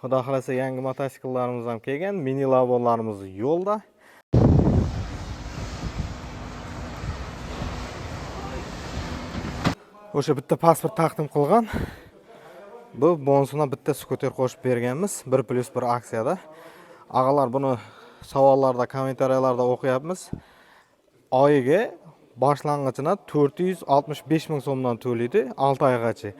Xudo xolasa yangi mototsikllarimiz ham kelgan, mini lavbolarimiz yo'lda. O'sha bitta pasport taqdim qilgan. Bu bonusuna bitta skuter qo'shib berganmiz 1+1 aksiyada. Ağalar buni savollarda, kommentariyalarda o'qiyapmiz. Oyiga boshlang'ichida 465 ming so'mdan to'laydi 6 oygacha.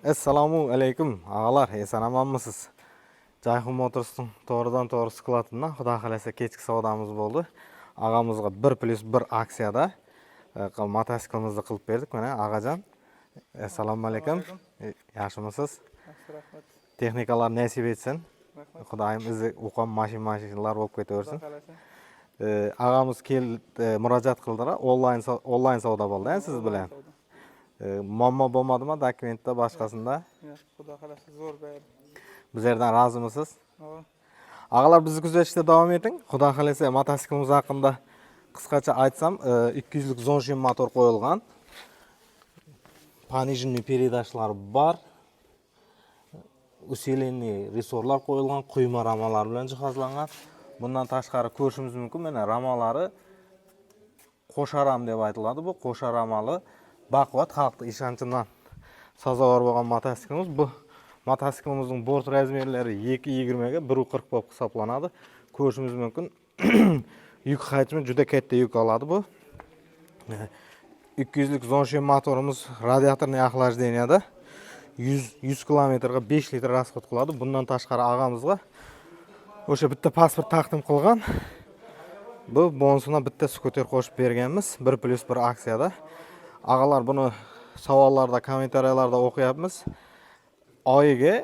Assalomu alaykum ağalar, eson-omonmisiz? Jayxun Motors'ning to'g'ridan-to'g'ri skladidan xudo xolasa kechki savdomiz bo'ldi. Ağamizga 1+1 aksiyada mototsiklimizni qilib berdik. Mana ağajon. Assalomu alaykum. Yaxshimisiz? Rahmat. Texnikalar nasib etsin. Xudoyim izi o'qon mashinalar bo'lib ketaversin. Ağamiz murojaat qildilar. Onlayn savdo bo'ldi, siz bilan. Muammo bo'lmadimi dokumentda boshqasida? Yo'q, xudo xolasa zo'r berdi. Biz yerdan rozimisiz? Ağalar bizni kuzatishda davom eting. Xudo xolasa mototsiklimiz haqida qisqacha aytsam, 200 lik Zonshin motor qo'yilgan. Пониженный передачалari bor. Усиленный resorlar qo'yilgan, quyma ramalar bilan jihozlangan. Bundan tashqari ko'rishimiz mumkin, mana ramalari qo'sharam deb aytiladi. Bu qo'sharamali baquvvat xalqning ishonchidan sazovor bo'lgan mototsiklimiz. Bu mototsiklımızın bort razmerlari 2.20 ga 1.40 bo'lib hisoblanadi. Ko'rishimiz mumkin. Yuk hajmi juda katta yuk oladi bu. 200 lik Zonshin motorimiz radiatorni охлажденияda 100 km ga 5 litr расход qiladi. Bundan tashqari ağamizga o'sha bitta pasport taqdim qilgan. Bu bonusuna bitta skuter qo'shib berganmiz 1+1 aksiyada. Ağalar buni savollarda, kommentariyalarda o'qiyapmiz. Oyiga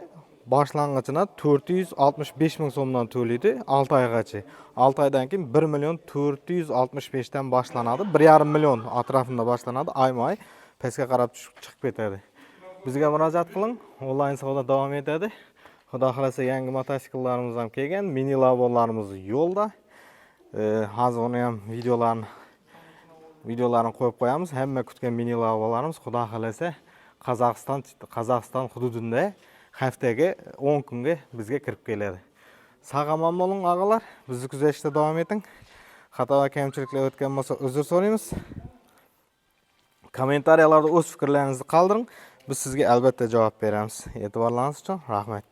boshlang'ichida 465 ming so'mdan to'laydi 6 oygacha. 6 oydan keyin 1.465 dan boshlanadi. 1.5 million atrofida boshlanadi. Oyma-oy pastga qarab chiqib ketadi. Bizga murojaat qiling. Onlayn savdo davom etadi. Xudo xolasa yangi mototsikllarimiz ham kelgan, mini lavbolarimiz yo'lda. Hozir uni ham videolarini qo'yib qo'yamiz. Hamma kutgan mini lavbolarimiz xudo xolasa Qozog'iston hududida haftaga 10 kunga bizga kirib keladi. Sog'-omon bo'ling ağalar. Bizni kuzatishda davom eting. Xato va kamchiliklar o'tgan bo'lsa uzr so'raymiz. Kommentariyalarda o'z fikrlaringizni qoldiring. Biz sizga albatta javob beramiz. E'tiborlaringiz uchun rahmat.